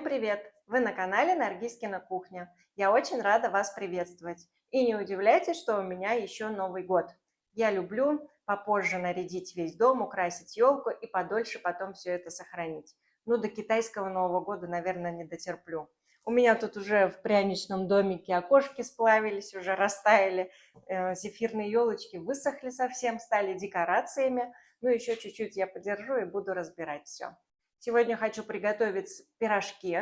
привет! Вы на канале Наргизкина кухня. Я очень рада вас приветствовать. И не удивляйтесь, что у меня еще Новый год. Я люблю попозже нарядить весь дом, украсить елку и подольше потом все это сохранить. Ну, до китайского Нового года, наверное, не дотерплю. У меня тут уже в пряничном домике окошки сплавились, уже растаяли, зефирные елочки высохли совсем, стали декорациями. Ну, еще чуть-чуть я подержу и буду разбирать все. Сегодня хочу приготовить пирожки,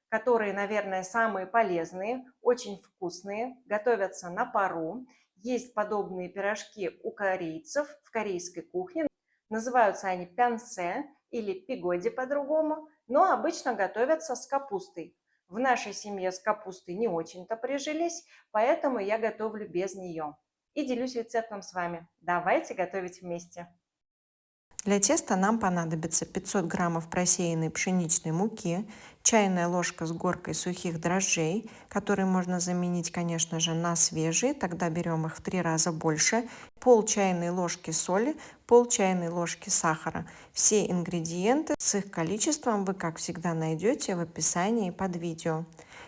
которые, наверное, самые полезные, очень вкусные, готовятся на пару. Есть подобные пирожки у корейцев в корейской кухне. Называются они пянсе или пигоди по-другому, но обычно готовятся с капустой. В нашей семье с капустой не очень-то прижились, поэтому я готовлю без нее. И делюсь рецептом с вами. Давайте готовить вместе. Для теста нам понадобится 500 граммов просеянной пшеничной муки, чайная ложка с горкой сухих дрожжей, которые можно заменить, конечно же, на свежие, тогда берем их в 3 раза больше, пол чайной ложки соли, пол чайной ложки сахара. Все ингредиенты с их количеством вы, как всегда, найдете в описании под видео.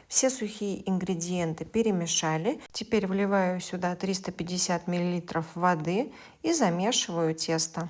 Все сухие ингредиенты перемешали. Теперь вливаю сюда 350 мл воды и замешиваю тесто.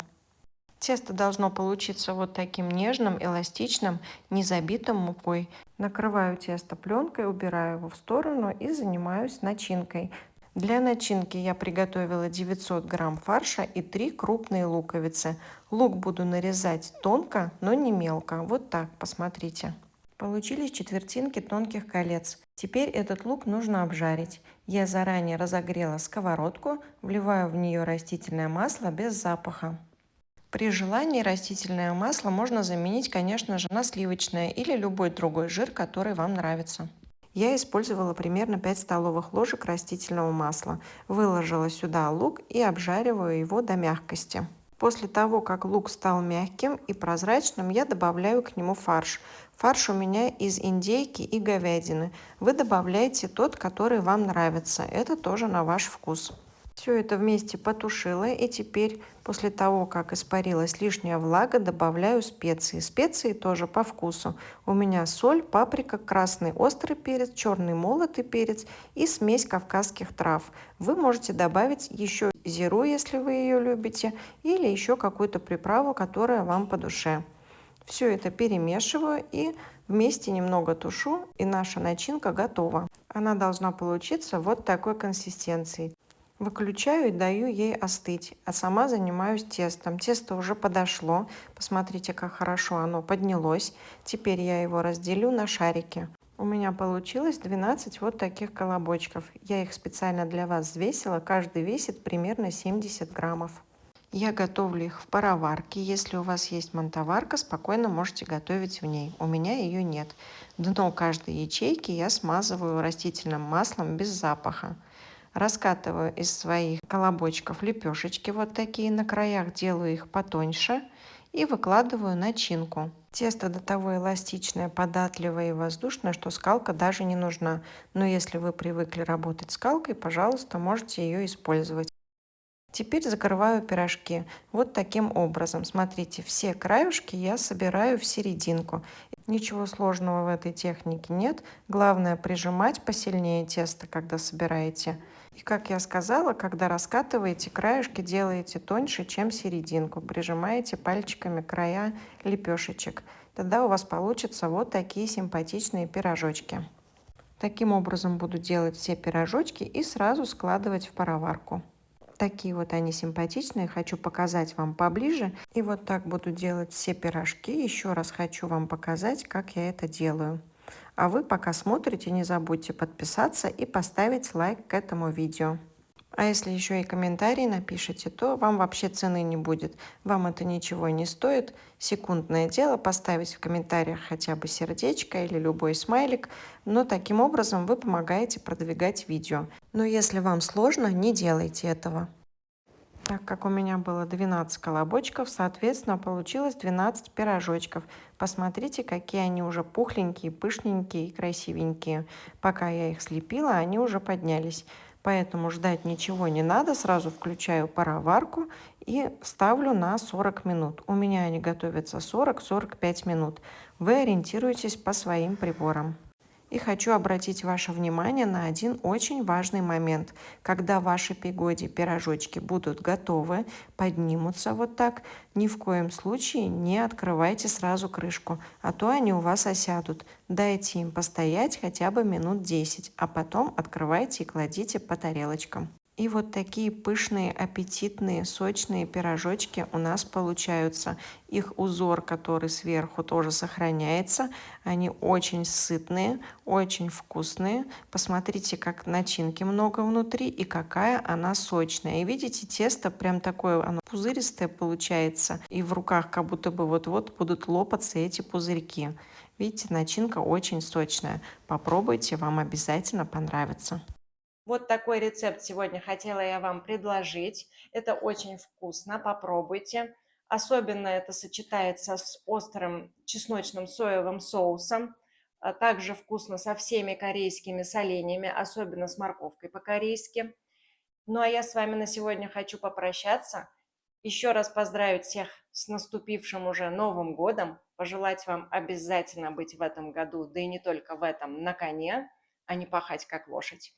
Тесто должно получиться вот таким нежным, эластичным, не забитым мукой. Накрываю тесто пленкой, убираю его в сторону и занимаюсь начинкой. Для начинки я приготовила 900 грамм фарша и 3 крупные луковицы. Лук буду нарезать тонко, но не мелко. Вот так, посмотрите. Получились четвертинки тонких колец. Теперь этот лук нужно обжарить. Я заранее разогрела сковородку, вливаю в нее растительное масло без запаха. При желании растительное масло можно заменить, конечно же, на сливочное или любой другой жир, который вам нравится. Я использовала примерно 5 столовых ложек растительного масла. Выложила сюда лук и обжариваю его до мягкости. После того, как лук стал мягким и прозрачным, я добавляю к нему фарш. Фарш у меня из индейки и говядины. Вы добавляете тот, который вам нравится. Это тоже на ваш вкус. Все это вместе потушила, и теперь после того, как испарилась лишняя влага, добавляю специи. Специи тоже по вкусу. У меня соль, паприка, красный острый перец, черный молотый перец и смесь кавказских трав. Вы можете добавить еще зиру, если вы ее любите, или еще какую-то приправу, которая вам по душе. Все это перемешиваю и вместе немного тушу, и наша начинка готова. Она должна получиться вот такой консистенции. Выключаю и даю ей остыть, а сама занимаюсь тестом. Тесто уже подошло. Посмотрите, как хорошо оно поднялось. Теперь я его разделю на шарики. У меня получилось 12 вот таких колобочков. Я их специально для вас взвесила. Каждый весит примерно 70 граммов. Я готовлю их в пароварке. Если у вас есть мантоварка, спокойно можете готовить в ней. У меня ее нет. Дно каждой ячейки я смазываю растительным маслом без запаха. Раскатываю из своих колобочков лепешечки вот такие на краях, делаю их потоньше и выкладываю начинку. Тесто до того эластичное, податливое и воздушное, что скалка даже не нужна. Но если вы привыкли работать скалкой, пожалуйста, можете ее использовать. Теперь закрываю пирожки вот таким образом. Смотрите, все краюшки я собираю в серединку. Ничего сложного в этой технике нет. Главное прижимать посильнее тесто, когда собираете. И как я сказала, когда раскатываете, краешки делаете тоньше, чем серединку. Прижимаете пальчиками края лепешечек. Тогда у вас получатся вот такие симпатичные пирожочки. Таким образом буду делать все пирожочки и сразу складывать в пароварку. Такие вот они симпатичные, хочу показать вам поближе. И вот так буду делать все пирожки. Еще раз хочу вам показать, как я это делаю. А вы пока смотрите, не забудьте подписаться и поставить лайк к этому видео. А если еще и комментарий напишите, то вам вообще цены не будет. Вам это ничего не стоит. Секундное дело поставить в комментариях хотя бы сердечко или любой смайлик. Но таким образом вы помогаете продвигать видео. Но если вам сложно, не делайте этого. Так как у меня было 12 колобочков, соответственно, получилось 12 пирожочков. Посмотрите, какие они уже пухленькие, пышненькие и красивенькие. Пока я их слепила, они уже поднялись. поэтому ждать ничего не надо. Сразу включаю пароварку и ставлю на 40 минут. У меня они готовятся 40-45 минут. Вы ориентируетесь по своим приборам. И хочу обратить ваше внимание на один очень важный момент. Когда ваши пигоди, пирожочки будут готовы, поднимутся вот так, ни в коем случае не открывайте сразу крышку, а то они у вас осядут. Дайте им постоять хотя бы минут 10, а потом открывайте и кладите по тарелочкам. И вот такие пышные, аппетитные, сочные пирожочки у нас получаются. Их узор, который сверху, тоже сохраняется. Они очень сытные, очень вкусные. Посмотрите, как начинки много внутри и какая она сочная. И видите, тесто прям такое, оно пузыристое получается. И в руках как будто бы вот-вот будут лопаться эти пузырьки. Видите, начинка очень сочная. Попробуйте, вам обязательно понравится. Вот такой рецепт сегодня хотела я вам предложить. Это очень вкусно, попробуйте. Особенно это сочетается с острым чесночным соевым соусом. Также вкусно со всеми корейскими соленьями, особенно с морковкой по-корейски. Ну а я с вами на сегодня хочу попрощаться. Еще раз поздравить всех с наступившим уже Новым годом. Пожелать вам обязательно быть в этом году, да и не только в этом, на коне, а не пахать как лошадь.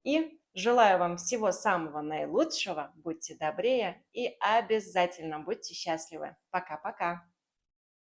И желаю вам всего самого наилучшего. Будьте добрее и обязательно будьте счастливы. Пока-пока.